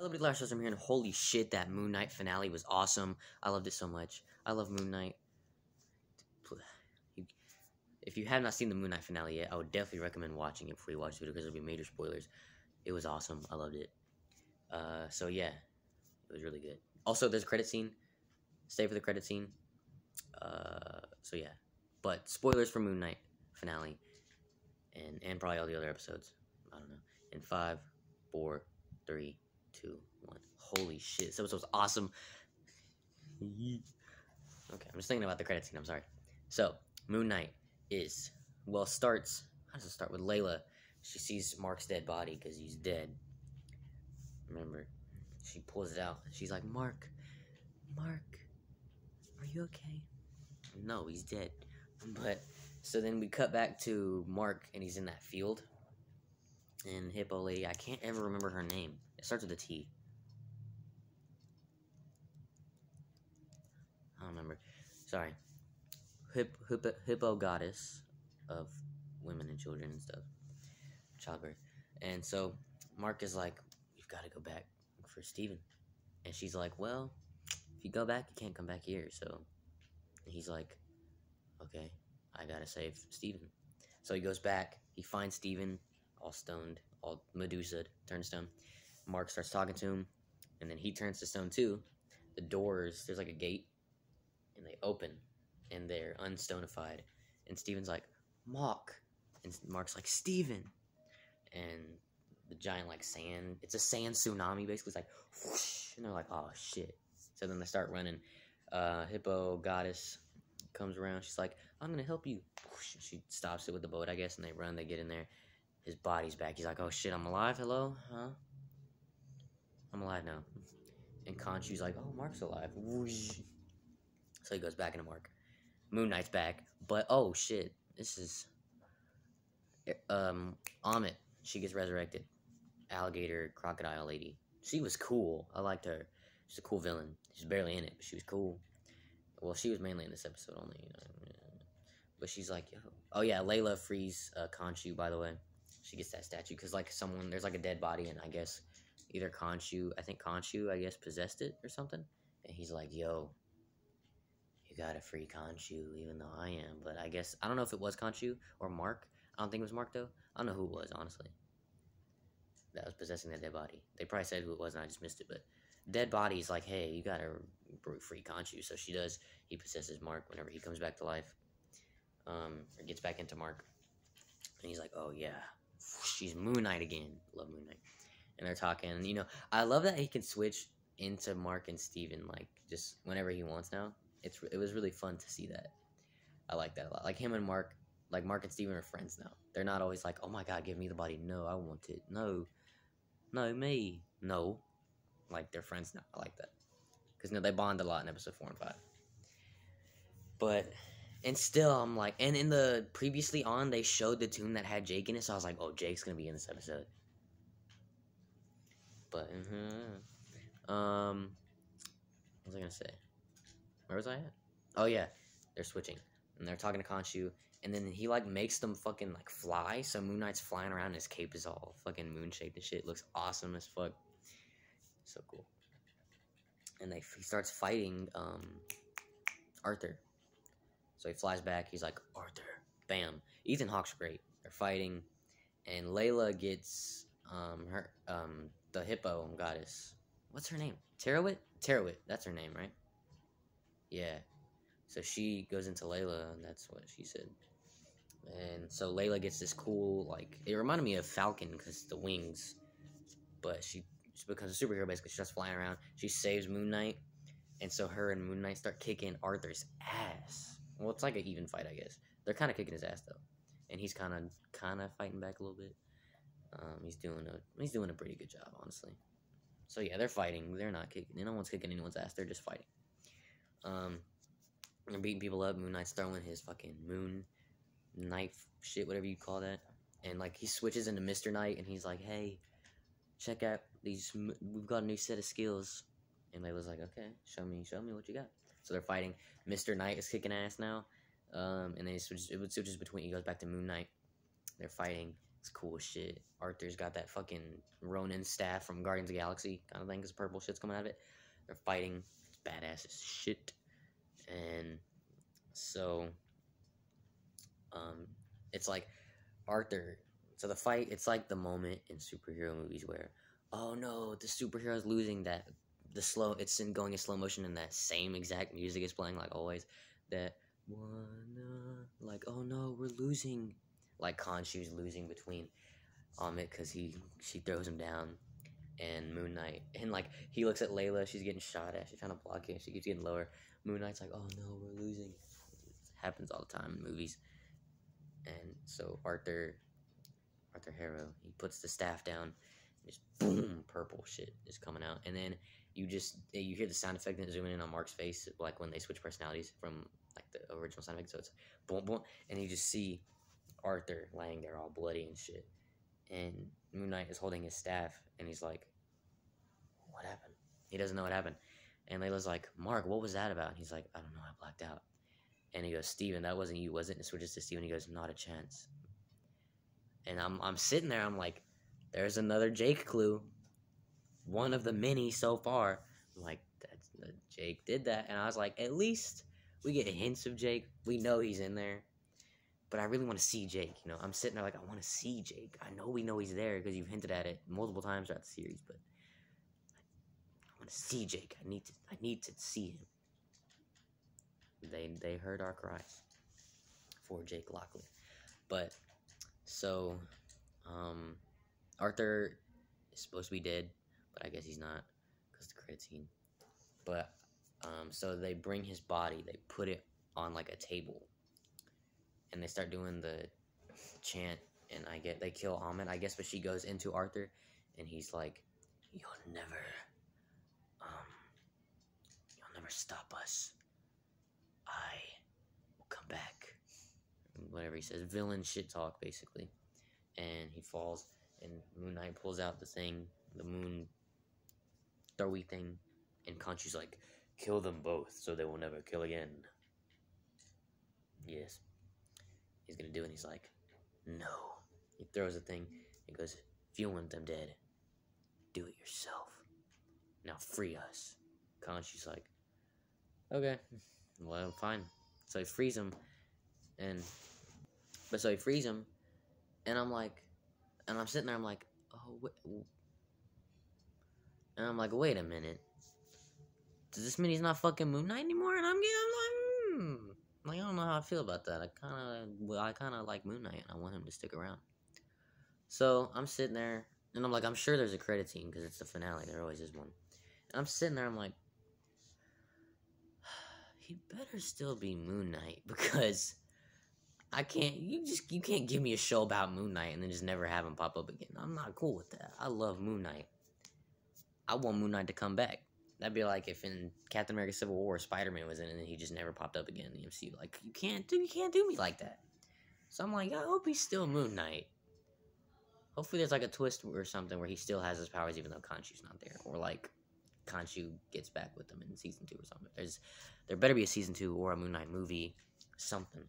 Celebrity Last Shows I'm here, and holy shit, that Moon Knight finale was awesome. I loved it so much. I love Moon Knight. If you have not seen the Moon Knight finale yet, I would definitely recommend watching it before you watch the video because there'll be major spoilers. It was awesome. I loved it. So yeah, it was really good. Also, there's a credit scene. Stay for the credit scene. So yeah, but spoilers for Moon Knight finale, and probably all the other episodes. I don't know. In 5, 4, 3, 2, 1. Holy shit, this episode was awesome. Okay, I'm just thinking about the credit scene. I'm sorry. So Moon Knight starts. How does it start with Layla? She sees Mark's dead body because he's dead. Remember, she pulls it out. She's like, Mark, are you okay? No, he's dead. But so then we cut back to Mark, and he's in that field. And Hippo Lady, I can't ever remember her name. It starts with a T. I don't remember. Sorry. Hippo goddess of women and children and stuff. Childbirth. And so Mark is like, you've got to go back for Steven. And she's like, well, if you go back, you can't come back here. So he's like, okay, I gotta save Steven. So he goes back. He finds Steven all stoned, all Medusa, turned stone. Mark starts talking to him, and then he turns to stone too. The doors, there's like a gate, and they open, and they're unstonified. And Steven's like, Mark. And Mark's like, Steven. And the giant, like, sand, it's a sand tsunami, basically. It's like, whoosh, and they're like, oh, shit. So then they start running. Hippo goddess comes around. She's like, I'm going to help you. Whoosh, she stops it with the boat, I guess, and they run. They get in there. His body's back. He's like, oh, shit, I'm alive? Hello? Huh? I'm alive now. And Khonshu's like, oh, Mark's alive. Whoosh. So he goes back into Mark. Moon Knight's back. But, oh, shit. This is... Amit. She gets resurrected. Alligator, crocodile lady. She was cool. I liked her. She's a cool villain. She's barely in it, but she was cool. Well, she was mainly in this episode only. But she's like, yo. Oh, yeah, Layla frees Khonshu, by the way. She gets that statue because, like, there's, like, a dead body, and I guess either Khonshu, I guess, possessed it or something. And he's like, yo, you gotta free Khonshu, even though I am. But I guess, I don't know if it was Khonshu or Mark. I don't think it was Mark, though. I don't know who it was, honestly, that was possessing that dead body. They probably said who it was, and I just missed it. But dead body's like, hey, you gotta free Khonshu. So she does. He possesses Mark whenever he comes back to life. Or gets back into Mark. And he's like, oh, yeah. She's Moon Knight again. Love Moon Knight. And they're talking. And, you know, I love that he can switch into Mark and Steven, like, just whenever he wants now. It was really fun to see that. I like that a lot. Like, him and Mark, like, Mark and Steven are friends now. They're not always like, oh, my God, give me the body. No, I want it. No, me. No. Like, they're friends now. I like that. Because, you know, they bond a lot in episode 4 and 5. But... And still, I'm like, and in the previously on, they showed the tune that had Jake in it, so I was like, oh, Jake's gonna be in this episode. But, what was I gonna say? Where was I at? Oh, yeah, they're switching, and they're talking to Khonshu, and then he, like, makes them fucking, like, fly, so Moon Knight's flying around, and his cape is all fucking moon-shaped and shit. It looks awesome as fuck. So cool. And he starts fighting, Arthur. So he flies back. He's like, Arthur. Bam. Ethan Hawke's great. They're fighting. And Layla gets the hippo goddess. What's her name? Terawit? Terawit. That's her name, right? Yeah. So she goes into Layla, and that's what she said. And so Layla gets this cool, like, it reminded me of Falcon because the wings. But she becomes a superhero, basically. She starts flying around. She saves Moon Knight. And so her and Moon Knight start kicking Arthur's ass. Well, it's like an even fight, I guess. They're kind of kicking his ass, though. And he's kind of fighting back a little bit. He's doing a pretty good job, honestly. So, yeah, they're fighting. They're not kicking. No one's kicking anyone's ass. They're just fighting. They're beating people up. Moon Knight's throwing his fucking moon knife shit, whatever you call that. And, like, he switches into Mr. Knight, and he's like, hey, check out these. We've got a new set of skills. And Layla's like, okay, show me what you got. So they're fighting. Mr. Knight is kicking ass now. And then it switches between, he goes back to Moon Knight. They're fighting. It's cool as shit. Arthur's got that fucking Ronin staff from Guardians of the Galaxy kind of thing, because purple shit's coming out of it. They're fighting. It's badass as shit. And so, it's like Arthur. So the fight, it's like the moment in superhero movies where, oh no, the superhero's losing. It's going in slow motion, and that same exact music is playing, like always. That like, oh no, we're losing. Like Khonshu's losing between Amit because she throws him down, and Moon Knight, and like he looks at Layla, she's getting shot at, she's trying to block it, she keeps getting lower. Moon Knight's like, oh no, we're losing. It happens all the time in movies. And so Arthur Harrow, he puts the staff down, and just boom, purple shit is coming out, and then you hear the sound effect and zooming in on Mark's face, like when they switch personalities from like the original sound effect. So it's boom, boom, and you just see Arthur laying there all bloody and shit, and Moon Knight is holding his staff, and he's like, what happened? He doesn't know what happened. And Layla's like, Mark, what was that about? And he's like, I don't know, I blacked out. And he goes, Steven, that wasn't you, was it? And switches to Steven. He goes, not a chance. And I'm sitting there, I'm like, there's another Jake clue. One of the many so far. I'm like, Jake did that. And I was like, at least we get hints of Jake. We know he's in there. But I really want to see Jake, you know. I'm sitting there like, I want to see Jake. I know we know he's there because you've hinted at it multiple times throughout the series, but I want to see Jake. I need to see him. They heard our cries for Jake Lockley. But so Arthur is supposed to be dead, but I guess he's not because the credit scene. But so they bring his body, they put it on like a table, and they start doing the chant, and they kill Amit, I guess, but she goes into Arthur, and he's like, you'll never stop us. I will come back. Whatever he says, villain shit talk, basically. And he falls, and Moon Knight pulls out the thing, the moon throwy thing, and Khonshu's like, kill them both so they will never kill again. Yes. He's gonna do it, and he's like, no. He throws the thing, and goes, if you want them dead, do it yourself. Now free us. Khonshu's like, okay, well, fine. So he frees him, so he frees him, and I'm like, and I'm sitting there, I'm like, and I'm like, wait a minute. Does this mean he's not fucking Moon Knight anymore? And I'm like, I don't know how I feel about that. I kind of like Moon Knight, and I want him to stick around. So I'm sitting there, and I'm like, I'm sure there's a credit scene because it's the finale. There always is one. And I'm sitting there, I'm like, he better still be Moon Knight, because you can't give me a show about Moon Knight and then just never have him pop up again. I'm not cool with that. I love Moon Knight. I want Moon Knight to come back. That'd be like if in Captain America Civil War, Spider-Man was in it and then he just never popped up again in the MCU. Like, you can't do me like that. So I'm like, I hope he's still Moon Knight. Hopefully there's like a twist or something where he still has his powers even though Khonshu's not there. Or like Khonshu gets back with them in season 2 or something. There better be a season 2 or a Moon Knight movie. Something.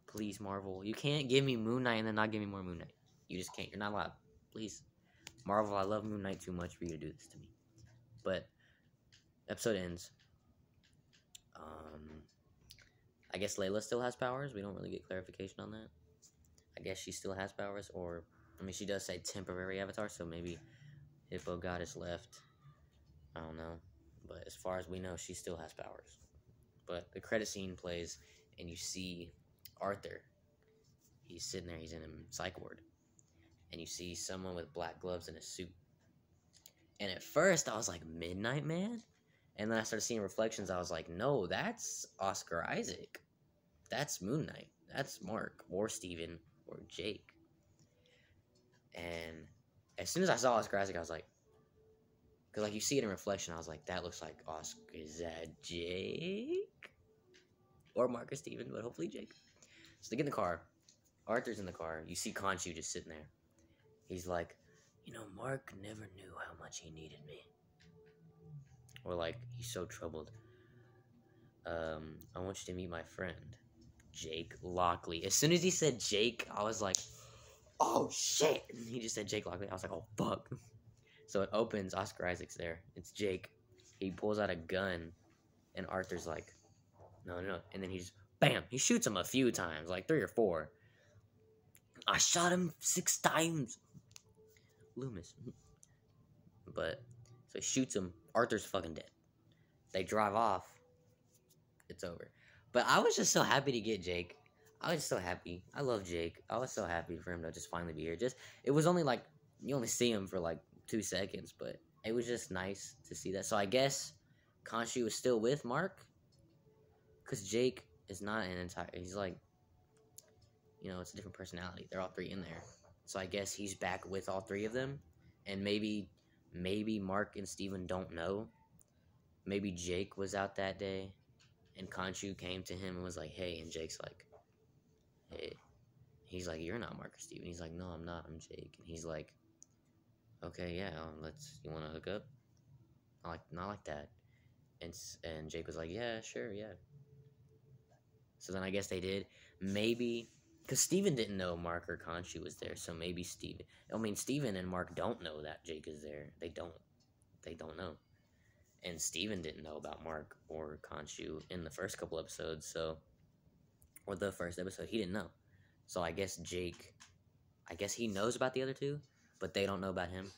Please, Marvel. You can't give me Moon Knight and then not give me more Moon Knight. You just can't. You're not allowed. Please. Marvel, I love Moon Knight too much for you to do this to me. But episode ends. I guess Layla still has powers. We don't really get clarification on that. I guess she still has powers, or I mean, she does say temporary avatar, so maybe Hippo Goddess left. I don't know, but as far as we know, she still has powers. But the credit scene plays, and you see Arthur. He's sitting there. He's in a psych ward, and you see someone with black gloves and a suit. And at first, I was like, Midnight Man? And then I started seeing reflections. I was like, no, that's Oscar Isaac. That's Moon Knight. That's Mark, or Steven, or Jake. And as soon as I saw Oscar Isaac, I was like, because like you see it in reflection, I was like, that looks like Oscar. Is that Jake? Or Mark or Steven, but hopefully Jake. So they get in the car. Arthur's in the car. You see Khonshu just sitting there. He's like, you know, Mark never knew how much he needed me. Or like, he's so troubled. I want you to meet my friend, Jake Lockley. As soon as he said Jake, I was like, oh shit! And he just said Jake Lockley. I was like, oh fuck. So it opens. Oscar Isaac's there. It's Jake. He pulls out a gun, and Arthur's like, no, no, no. And then he just bam. He shoots him a few times, like 3 or 4. I shot him 6 times. Loomis. But so he shoots him. Arthur's fucking dead. They drive off. It's over. But I was just so happy to get Jake. I was so happy. I love Jake. I was so happy for him to just finally be here. It was only like, you only see him for like 2 seconds, but it was just nice to see that. So I guess Khonshu is still with Mark, because Jake is not an entire, he's like, you know, it's a different personality. They're all 3 in there. So I guess he's back with all 3 of them, and maybe Mark and Steven don't know. Maybe Jake was out that day, and Khonshu came to him and was like, hey, and Jake's like, hey. He's like, you're not Mark or Steven. He's like, no, I'm not, I'm Jake. And he's like, okay, yeah, you want to hook up? Not like that. And Jake was like, yeah, sure, yeah. So then I guess they did. Maybe, because Steven didn't know Mark or Khonshu was there, so maybe Steven and Mark don't know that Jake is there. They don't know. And Steven didn't know about Mark or Khonshu in the first couple episodes, or the first episode, he didn't know. So I guess Jake, he knows about the other 2, but they don't know about him.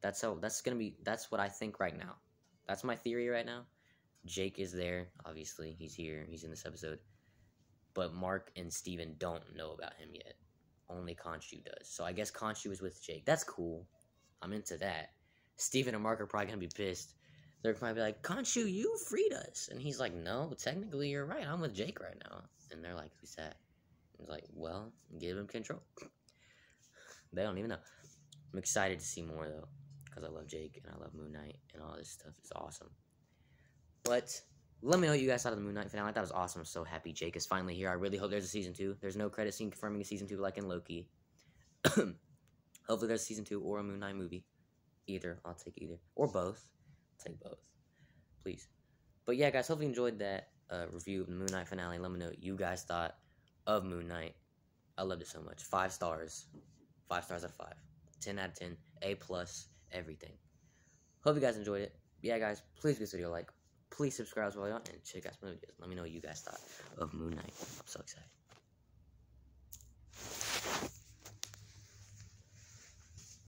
That's what I think right now. That's my theory right now. Jake is there, obviously. He's here. He's in this episode. But Mark and Steven don't know about him yet. Only Khonshu does. So I guess Khonshu is with Jake. That's cool. I'm into that. Steven and Mark are probably going to be pissed. They're going to be like, Khonshu, you freed us. And he's like, no, technically you're right. I'm with Jake right now. And they're like, who's that? He's like, well, give him control. They don't even know. I'm excited to see more, though, because I love Jake and I love Moon Knight and all this stuff. It's awesome. But let me know what you guys thought of the Moon Knight finale. I thought it was awesome. I'm so happy Jake is finally here. I really hope there's a season 2. There's no credit scene confirming a season 2 like in Loki. Hopefully there's a season 2 or a Moon Knight movie. Either. I'll take either. Or both. I'll take both. Please. But yeah, guys, hopefully you enjoyed that review of the Moon Knight finale. Let me know what you guys thought of Moon Knight. I loved it so much. 5 stars. 5 stars out of 5. 10 out of 10. A+. Everything. Hope you guys enjoyed it. Yeah, guys, please give this video a like. Please subscribe as well, and check out some other videos. Let me know what you guys thought of Moon Knight. I'm so excited.